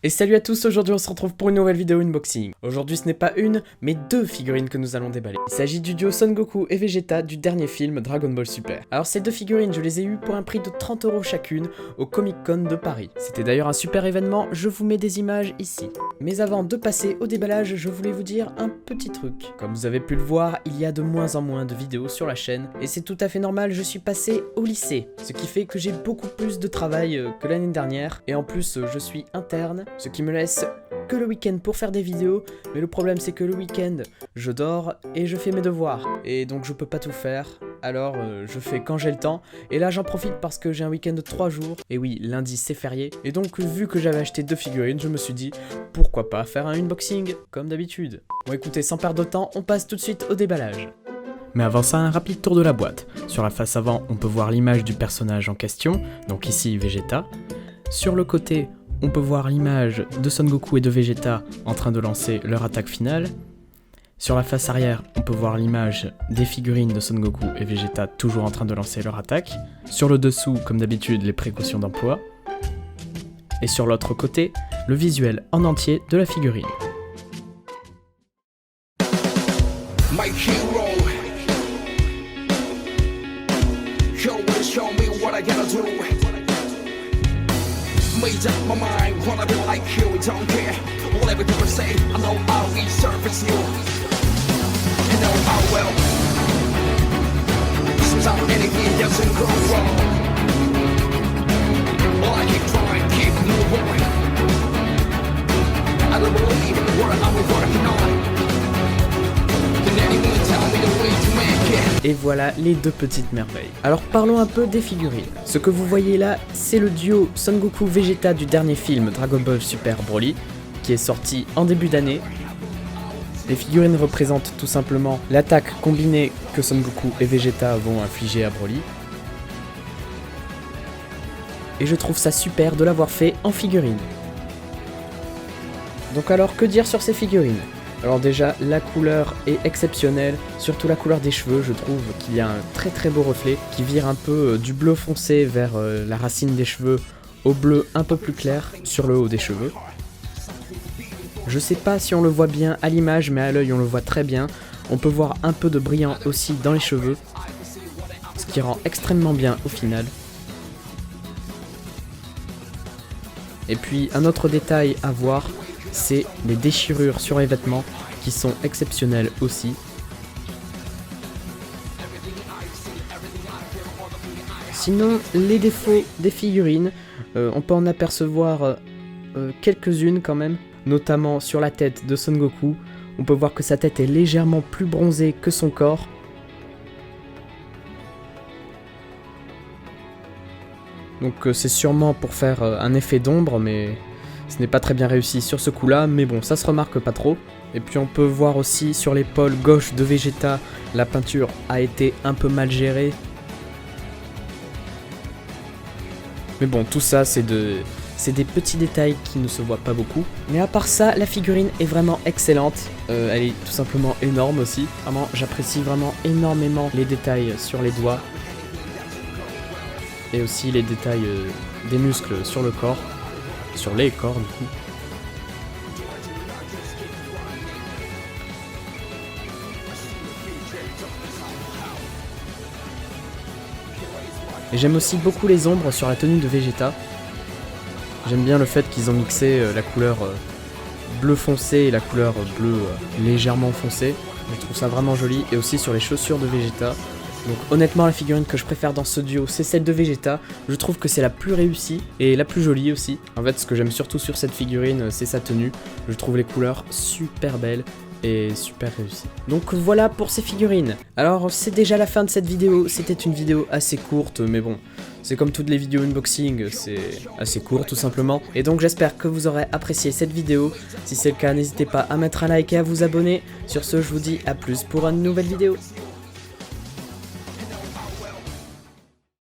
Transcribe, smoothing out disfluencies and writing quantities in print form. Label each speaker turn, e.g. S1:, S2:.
S1: Et salut à tous, aujourd'hui on se retrouve pour une nouvelle vidéo unboxing. Aujourd'hui ce n'est pas une, mais deux figurines que nous allons déballer. Il s'agit du duo Son Goku et Vegeta du dernier film Dragon Ball Super. Alors ces deux figurines, je les ai eues pour un prix de 30 € chacune au Comic Con de Paris. C'était d'ailleurs un super événement, je vous mets des images ici. Mais avant de passer au déballage, je voulais vous dire un petit truc. Comme vous avez pu le voir, il y a de moins en moins de vidéos sur la chaîne, et c'est tout à fait normal, je suis passé au lycée. Ce qui fait que j'ai beaucoup plus de travail que l'année dernière, et en plus je suis interne, ce qui me laisse que le week-end pour faire des vidéos, mais le problème c'est que le week-end, je dors et je fais mes devoirs, et donc je peux pas tout faire, alors je fais quand j'ai le temps, et là j'en profite parce que j'ai un week-end de 3 jours, et oui, lundi c'est férié, et donc vu que j'avais acheté deux figurines, je me suis dit, pourquoi pas faire un unboxing, comme d'habitude. Bon écoutez, sans perdre de temps, on passe tout de suite au déballage. Mais avant ça, un rapide tour de la boîte. Sur la face avant, on peut voir l'image du personnage en question, donc ici Vegeta. Sur le côté, on peut voir l'image de Son Goku et de Vegeta en train de lancer leur attaque finale. Sur la face arrière, on peut voir l'image des figurines de Son Goku et Vegeta toujours en train de lancer leur attaque. Sur le dessous, comme d'habitude, les précautions d'emploi. Et sur l'autre côté, le visuel en entier de la figurine. My hero. Show me what I gotta do. Made up my mind, wanna be like you, don't care. Whatever people say, I know I'll resurface you. You know I will. Sometimes anything doesn't go wrong. Well, I keep trying, keep moving. I don't believe what I'm working on. Can anyone tell me the way to make it? Et voilà les deux petites merveilles. Alors parlons un peu des figurines. Ce que vous voyez là, c'est le duo Son Goku Vegeta du dernier film Dragon Ball Super Broly, qui est sorti en début d'année. Les figurines représentent tout simplement l'attaque combinée que Son Goku et Vegeta vont infliger à Broly. Et je trouve ça super de l'avoir fait en figurine. Donc alors, que dire sur ces figurines ? Alors déjà, la couleur est exceptionnelle, surtout la couleur des cheveux, je trouve qu'il y a un très très beau reflet qui vire un peu du bleu foncé vers la racine des cheveux au bleu un peu plus clair sur le haut des cheveux. Je sais pas si on le voit bien à l'image, mais à l'œil on le voit très bien. On peut voir un peu de brillant aussi dans les cheveux, ce qui rend extrêmement bien au final. Et puis un autre détail à voir, c'est les déchirures sur les vêtements qui sont exceptionnelles aussi. Sinon, les défauts des figurines, on peut en apercevoir quelques-unes quand même, notamment sur la tête de Son Goku. On peut voir que sa tête est légèrement plus bronzée que son corps. Donc c'est sûrement pour faire un effet d'ombre, mais ce n'est pas très bien réussi sur ce coup-là, mais bon, ça se remarque pas trop. Et puis on peut voir aussi sur l'épaule gauche de Vegeta, la peinture a été un peu mal gérée. Mais bon, tout ça, c'est des petits détails qui ne se voient pas beaucoup. Mais à part ça, la figurine est vraiment excellente. Elle est tout simplement énorme aussi. Vraiment, j'apprécie vraiment énormément les détails sur les doigts. Et aussi les détails des muscles sur le corps. Sur les corps du coup. Et j'aime aussi beaucoup les ombres sur la tenue de Vegeta. J'aime bien le fait qu'ils ont mixé la couleur bleu foncé et la couleur bleu légèrement foncé. Je trouve ça vraiment joli. Et aussi sur les chaussures de Vegeta. Donc honnêtement, la figurine que je préfère dans ce duo, c'est celle de Vegeta. Je trouve que c'est la plus réussie et la plus jolie aussi. En fait, ce que j'aime surtout sur cette figurine, c'est sa tenue. Je trouve les couleurs super belles et super réussies. Donc voilà pour ces figurines. Alors c'est déjà la fin de cette vidéo. C'était une vidéo assez courte, mais bon, c'est comme toutes les vidéos unboxing, c'est assez court tout simplement. Et donc j'espère que vous aurez apprécié cette vidéo. Si c'est le cas, n'hésitez pas à mettre un like et à vous abonner. Sur ce, je vous dis à plus pour une nouvelle vidéo.